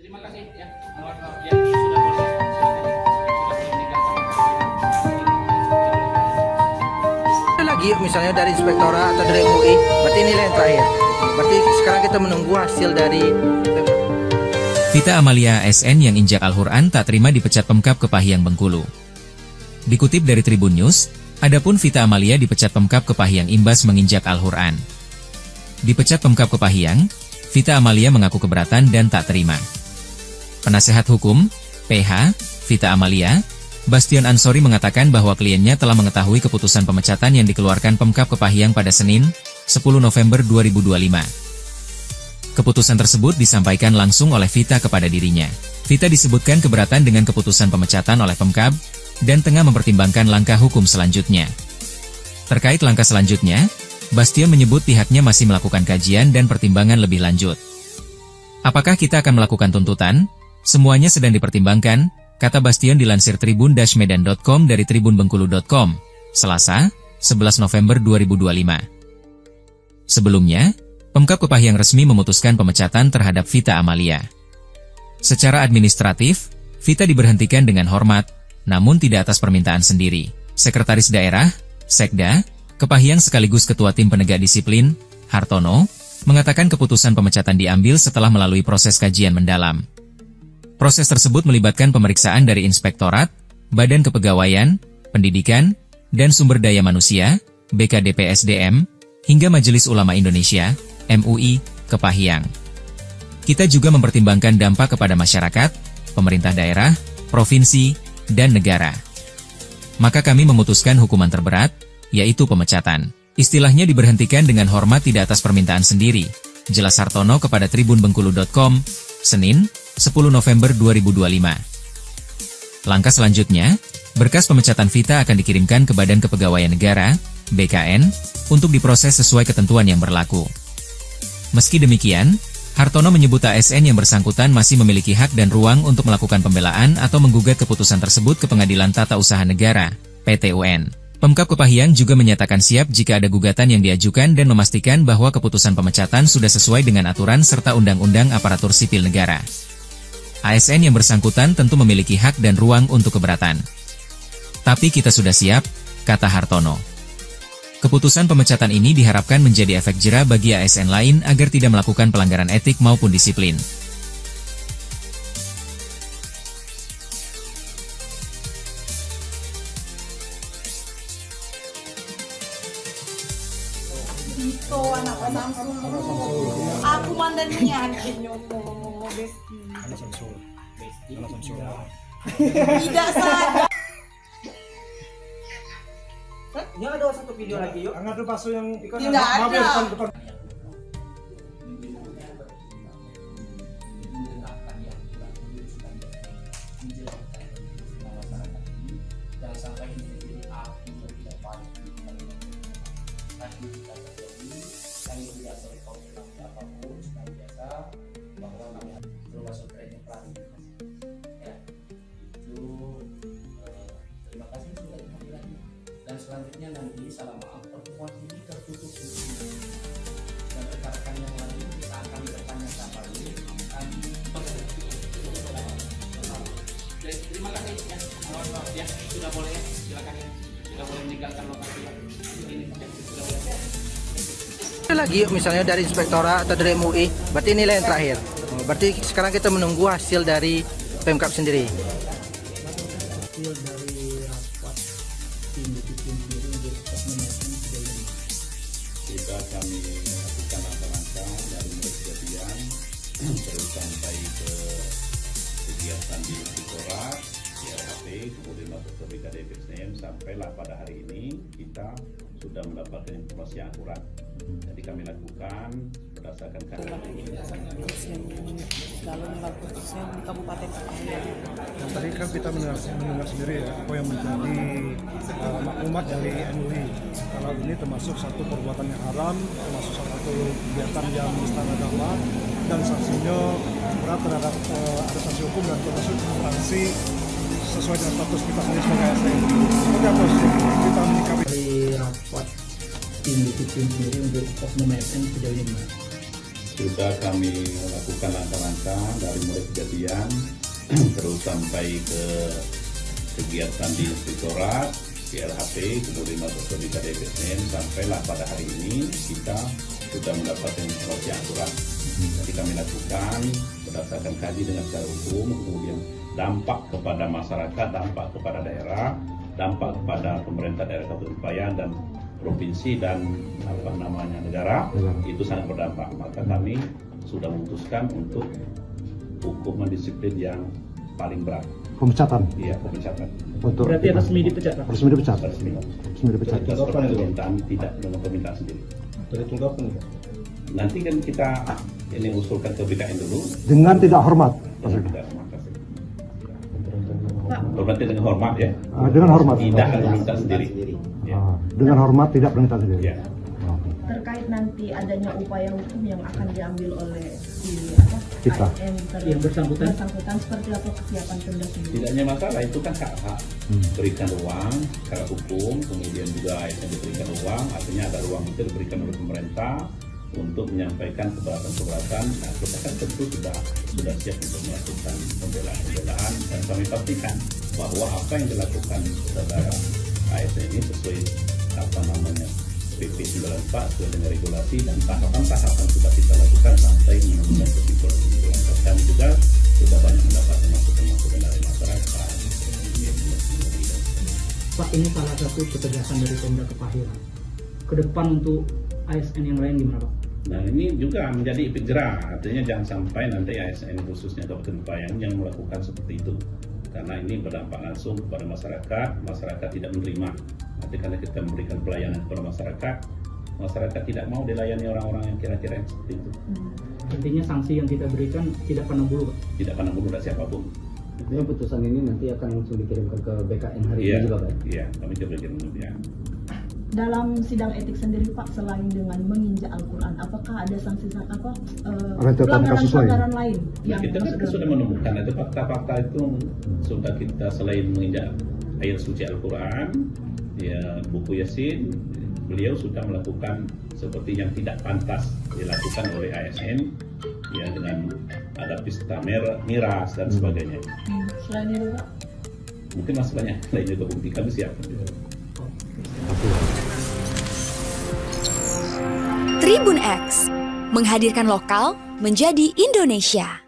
Terima kasih ya. Ya, sudah boleh. Ada lagi misalnya dari inspektorat atau dari MUI, berarti nilai yang terakhir. Berarti sekarang kita menunggu hasil dari Vita Amalia ASN yang injak Al-Quran tak terima dipecat Pemkab Kepahyang Bengkulu. Dikutip dari Tribun News, adapun Vita Amalia dipecat Pemkab Kepahyang imbas menginjak Al-Quran. Dipecat Pemkab Kepahyang, Vita Amalia mengaku keberatan dan tak terima. Penasehat hukum, PH, Vita Amalia, Bastion Ansori mengatakan bahwa kliennya telah mengetahui keputusan pemecatan yang dikeluarkan Pemkab Kepahyang pada Senin, 10 November 2025. Keputusan tersebut disampaikan langsung oleh Vita kepada dirinya. Vita disebutkan keberatan dengan keputusan pemecatan oleh Pemkab, dan tengah mempertimbangkan langkah hukum selanjutnya. Terkait langkah selanjutnya, Bastion menyebut pihaknya masih melakukan kajian dan pertimbangan lebih lanjut. Apakah kita akan melakukan tuntutan? Semuanya sedang dipertimbangkan, kata Bastion dilansir tribun-medan.com dari tribunbengkulu.com, Selasa, 11 November 2025. Sebelumnya, Pemkab Kepahyang resmi memutuskan pemecatan terhadap Vita Amalia. Secara administratif, Vita diberhentikan dengan hormat, namun tidak atas permintaan sendiri. Sekretaris Daerah, Sekda, Kepahyang sekaligus Ketua Tim Penegak Disiplin, Hartono, mengatakan keputusan pemecatan diambil setelah melalui proses kajian mendalam. Proses tersebut melibatkan pemeriksaan dari Inspektorat, Badan Kepegawaian, Pendidikan, dan Sumber Daya Manusia, BKDPSDM, hingga Majelis Ulama Indonesia, MUI, Kepahyang. Kita juga mempertimbangkan dampak kepada masyarakat, pemerintah daerah, provinsi, dan negara. Maka kami memutuskan hukuman terberat, yaitu pemecatan. Istilahnya diberhentikan dengan hormat tidak atas permintaan sendiri, jelas Hartono kepada tribunbengkulu.com, Senin, 10 November 2025. Langkah selanjutnya, berkas pemecatan Vita akan dikirimkan ke Badan Kepegawaian Negara, BKN, untuk diproses sesuai ketentuan yang berlaku. Meski demikian, Hartono menyebut ASN yang bersangkutan masih memiliki hak dan ruang untuk melakukan pembelaan atau menggugat keputusan tersebut ke Pengadilan Tata Usaha Negara, PT-UN. Pemkab Kepahyang juga menyatakan siap jika ada gugatan yang diajukan dan memastikan bahwa keputusan pemecatan sudah sesuai dengan aturan serta Undang-Undang Aparatur Sipil Negara. ASN yang bersangkutan tentu memiliki hak dan ruang untuk keberatan. Tapi kita sudah siap, kata Hartono. Keputusan pemecatan ini diharapkan menjadi efek jera bagi ASN lain agar tidak melakukan pelanggaran etik maupun disiplin. Dito, anak ko, Samsung. Ako man din niyan. Besti. Ano Samsung? Ano Samsung? Tidak sadar. Ini ada satu video lagi yuk. Ang ada paso yang ikan Tidak ada. depan. Dan selanjutnya nanti salah maaf pertemuan ini tertutup dan rekan-rekan yang lain kita akan bertanya kembali. Terima kasih ya. Ya sudah boleh ya, silakan ya. Sudah boleh meninggalkan lokasi ya. Ini sudah boleh. Ada lagi misalnya dari inspektorat atau dari MUI, berarti nilai yang terakhir. Berarti sekarang kita menunggu hasil dari Pemkab sendiri. Hasil dari rapat tim disiplin sendiri untuk pemecatan sudah lama. Sudah kami lakukan langkah-langkah dari mulai kejadian terus sampai ke kegiatan di Inspektorat, di RHP, kemudian masuk ke BKDPSDM sampailah pada hari ini kita sudah mendapatkan informasi yang akurat. Jadi kami lakukan berdasarkan Yang lalu melakukan di Kabupaten Kepahyang. Tadi kan kita mendengar sendiri ya apa yang menjadi maklumat dari MUI. Kalau ini termasuk satu perbuatan yang haram, termasuk satu kegiatan yang menista agama dan sanksinya berat terhadap ada sanksi hukum dan termasuk sanksi sesuai dengan status kita sendiri sebagai ASN. Seperti apa sih kita menyikapi Dari rapat tim disiplin sendiri untuk oknum ASN sudah lama. sudah kami melakukan langkah-langkah dari mulai kejadian terus sampai ke kegiatan di inspektorat, di LHP, kemudian masuk ke DPSN, sampailah pada hari ini kita sudah mendapatkan informasi yang akurat. Jadi kami lakukan berdasarkan kaji dengan secara hukum, kemudian dampak kepada masyarakat, dampak kepada daerah, dampak kepada pemerintah daerah Kabupaten Payang dan provinsi dan negara itu sangat berdampak. Maka kami sudah memutuskan untuk hukuman disiplin yang paling berat. Pemecatan. Iya, pemecatan. Untuk Berarti resmi dipecat, Pak? resmi dipecat. Resmi. Resmi dipecat. Seperti permintaan, tidak dengan permintaan sendiri. Dari tunggapan. Nanti kan kita ini usulkan ke BKN dulu. Dengan tidak hormat. Dengan tidak hormat. Berarti dengan hormat ya. Dengan hormat. Tidak meminta sendiri. Ya. Dengan hormat tidak permintaan sendiri. Ya. Terkait nanti adanya upaya hukum yang akan diambil oleh Kita. Yang bersangkutan seperti apa kesiapan Pemda sendiri? Tidak hanya masalah, itu kan hak-hak. Berikan ruang secara hukum, kemudian juga ASN diberikan ruang, artinya ada ruang itu diberikan oleh pemerintah untuk menyampaikan keberatan-keberatan. Nah, kita kan tentu sudah siap untuk melakukan pembelaan dan kami pastikan bahwa apa yang dilakukan saudara ASN ini sesuai PP 94 sesuai dengan regulasi dan tahapan-tahapan sudah kita lakukan sampai menemukan kesimpulan. Kami juga sudah banyak mendapatkan masukan-masukan dari masyarakat. Pak, ini salah satu ketegasan dari Pemda Kepahiran. Ke depan untuk ASN yang lain gimana, Pak? Nah, ini juga menjadi efek jerah, artinya jangan sampai nanti ASN khususnya Kabupaten Payang yang melakukan seperti itu, karena ini berdampak langsung kepada masyarakat tidak menerima. Nanti karena kita memberikan pelayanan kepada masyarakat tidak mau dilayani orang-orang yang kira-kira yang seperti itu. Intinya sanksi yang kita berikan tidak pandang bulu, Pak? Tidak pandang bulu dari siapapun. Artinya putusan ini nanti akan langsung dikirimkan ke BKN hari Iya, ini juga, Pak? Iya, kami coba kirim ya. Dalam sidang etik sendiri, Pak, selain dengan menginjak Al-Quran, apakah ada sanksi pelanggaran lain? Nah, kita sudah menemukan itu fakta-fakta itu sudah kita selain menginjak ayat suci Al-Quran, ya buku Yasin, beliau sudah melakukan seperti yang tidak pantas dilakukan oleh ASN, ya dengan ada pesta miras dan sebagainya. Selain itu, Pak? Mungkin masih banyak lainnya untuk bukti, kami siap. Tribun X menghadirkan lokal menjadi Indonesia.